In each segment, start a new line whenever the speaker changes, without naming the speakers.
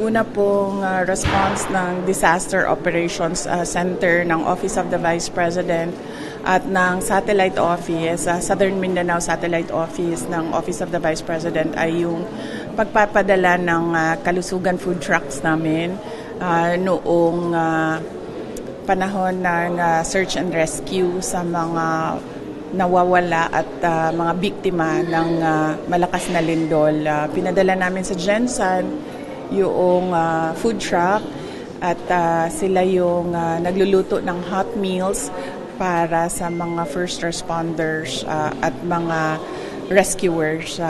una pong response ng Disaster Operations Center ng Office of the Vice President at ng Satellite Office, Southern Mindanao Satellite Office ng Office of the Vice President ay yung pagpapadala ng kalusugan food trucks namin noong panahon ng search and rescue sa mga nawawala at mga biktima ng malakas na lindol. Pinadala namin sa Gensan yung food truck at sila yung nagluluto ng hot meals para sa mga first responders at mga rescuers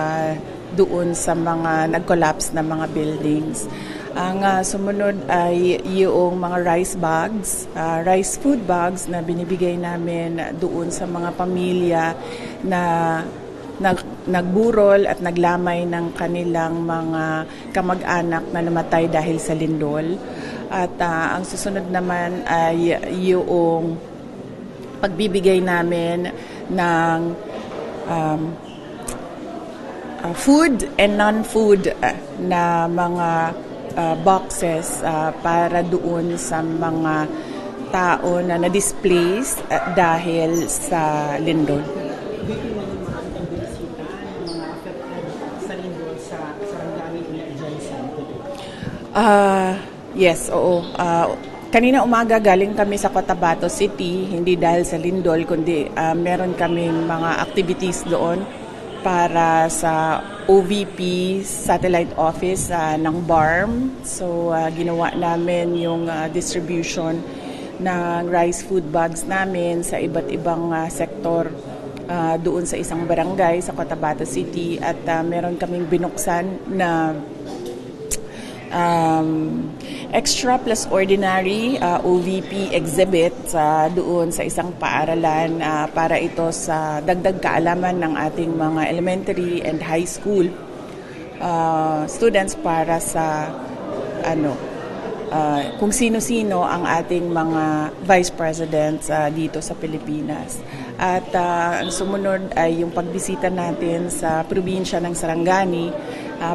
doon sa mga nag-collapse na mga buildings. Ang sumunod ay yung mga rice bags, rice food bags na binibigay namin doon sa mga pamilya na nagburol at naglamay ng kanilang mga kamag-anak na namatay dahil sa lindol. At ang susunod naman ay yung pagbibigay namin ng food and non-food na mga boxes para doon sa mga tao na na-displace dahil sa lindol.
Dito na yung mga bisita, mga affected sa lindol sa Sarangani at Gensan?
Yes, oo. Kanina umaga galing kami sa Cotabato City, hindi dahil sa lindol, kundi meron kaming mga activities doon para sa OVP Satellite Office ng BARM. So, ginawa namin yung distribution ng rice food bags namin sa iba't ibang sektor doon sa isang barangay sa Cotabato City. At meron kaming binuksan na extra plus ordinary OVP exhibit doon sa isang paaralan para ito sa dagdag kaalaman ng ating mga elementary and high school students para sa kung sino-sino ang ating mga vice presidents dito sa Pilipinas. At ang sumunod ay yung pagbisita natin sa probinsya ng Sarangani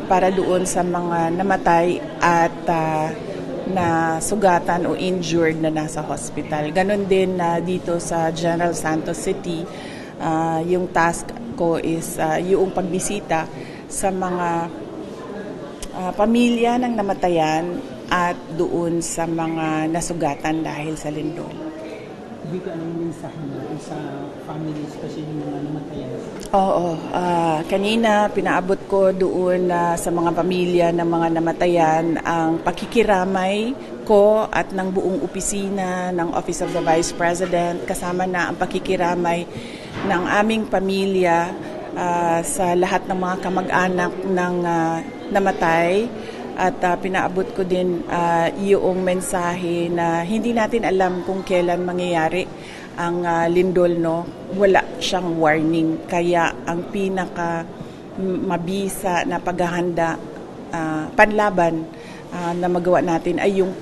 para doon sa mga namatay at na sugatan o injured na nasa hospital. Ganon din dito sa General Santos City, yung task ko is yung pagbisita sa mga pamilya ng namatayan at doon sa mga nasugatan dahil sa lindol.
Dito anong mensahe mo sa families kasi yung mga namatayan?
Oo. Kanina pinaabot ko doon sa mga pamilya ng mga namatayan ang pakikiramay ko at ng buong opisina ng Office of the Vice President, kasama na ang pakikiramay ng aming pamilya sa lahat ng mga kamag-anak ng namatay. At pinaabot ko din yung mensahe na hindi natin alam kung kailan mangyayari ang lindol, no? Wala siyang warning. Kaya ang pinaka mabisa na paghahanda, panlaban na magawa natin ay yung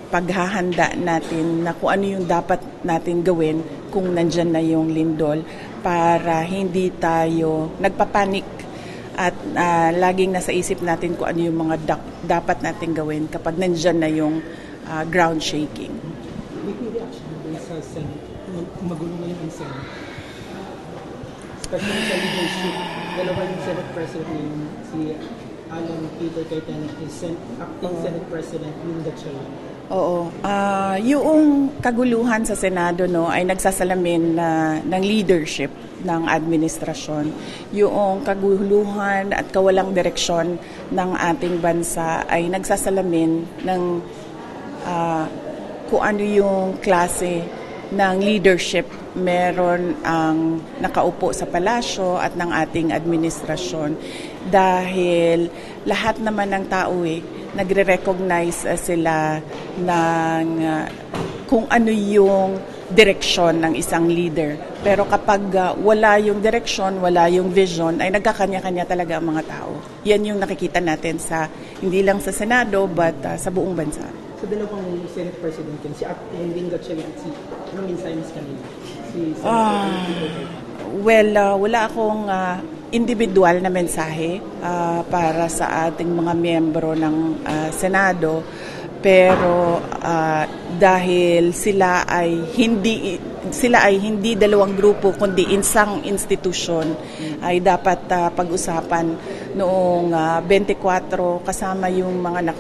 paghahanda natin na kung ano yung dapat natin gawin kung nandyan na yung lindol para hindi tayo nagpapanik at laging nasa isip natin kung ano yung mga dapat natin gawin kapag nandyan na yung ground shaking.
May reaction din sa Senate, magulo ngayon ang Senate. Especially sa leadership, dalawa yung Senate President ngayon, si Alan Peter Cayetano, acting Senate President Linda Chela.
Oo. Yung kaguluhan sa Senado, no, ay nagsasalamin ng leadership ng administrasyon. Yung kaguluhan at kawalang direksyon ng ating bansa ay nagsasalamin ng kung ano yung klase ng leadership meron ang nakaupo sa palasyo at ng ating administrasyon. Dahil lahat naman ng tao nagre-recognize sila ng kung ano yung direksyon ng isang leader. Pero kapag wala yung direksyon, wala yung vision, ay nagkakanya-kanya talaga ang mga tao. Yan yung nakikita natin sa hindi lang sa Senado but sa buong bansa.
Sa dalawang Senate President, si Acting Linda Chela at si mensahe mas kanina?
Well, wala akong individual na mensahe para sa ating mga miyembro ng Senado. Pero dahil sila ay hindi dalawang grupo kundi isang institusyon, ay dapat pag-usapan noong 24 kasama yung mga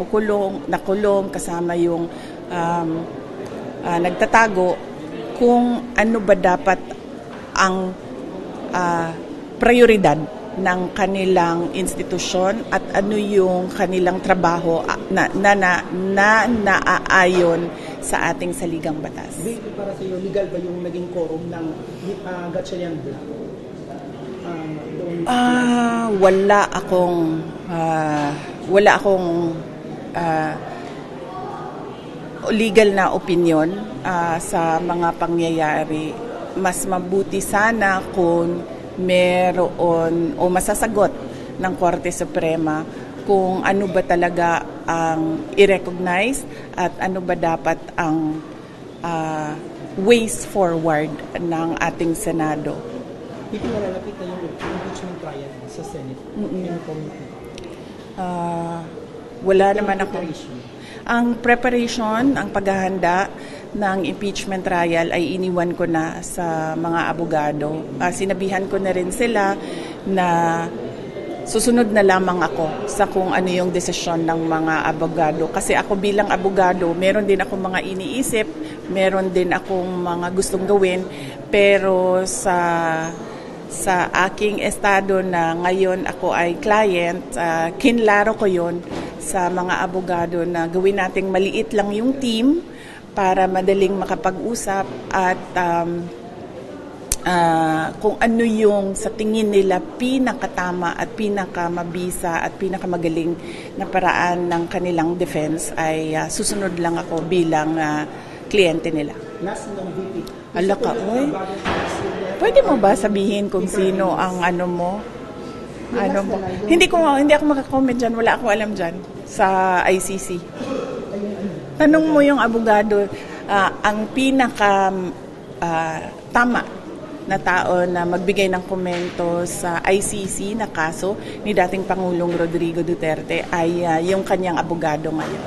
nakulong kasama yung nagtatago, kung ano ba dapat ang prioridad ng kanilang institusyon at ano yung kanilang trabaho na naaayon sa ating saligang batas.
Para sa iyo, legal ba yung naging quorum ng Gatchalian Block?
Wala akong legal na opinion sa mga pangyayari. Mas mabuti sana kung meron o masasagot ng Korte Suprema kung ano ba talaga ang i-recognize at ano ba dapat ang ways forward ng ating Senado.
Dito malalapit na yung impeachment trial sa Senate.
Wala naman ako. Ang preparation, ang paghahanda ng impeachment trial ay iniwan ko na sa mga abogado. Sinabihan ko na rin sila na susunod na lamang ako sa kung ano yung desisyon ng mga abogado. Kasi ako bilang abogado, meron din akong mga iniisip, meron din akong mga gustong gawin, pero sa aking estado na ngayon ako ay client, kinlaro ko yon sa mga abogado na gawin nating maliit lang yung team para madaling makapag-usap at kung ano yung sa tingin nila pinakatama at pinakamabisa at pinakamagaling na paraan ng kanilang defense ay susunod lang ako bilang kliyente nila.
Last ng VP.
Ala ka, oy. Pwede mo ba sabihin kung sino ang ano mo? Ano mo? Hindi ako makakomment dyan. Wala akong alam dyan sa ICC. Tanong mo yung abogado, ang pinaka tama na tao na magbigay ng komento sa ICC na kaso ni dating Pangulong Rodrigo Duterte ay yung kanyang abogado ngayon.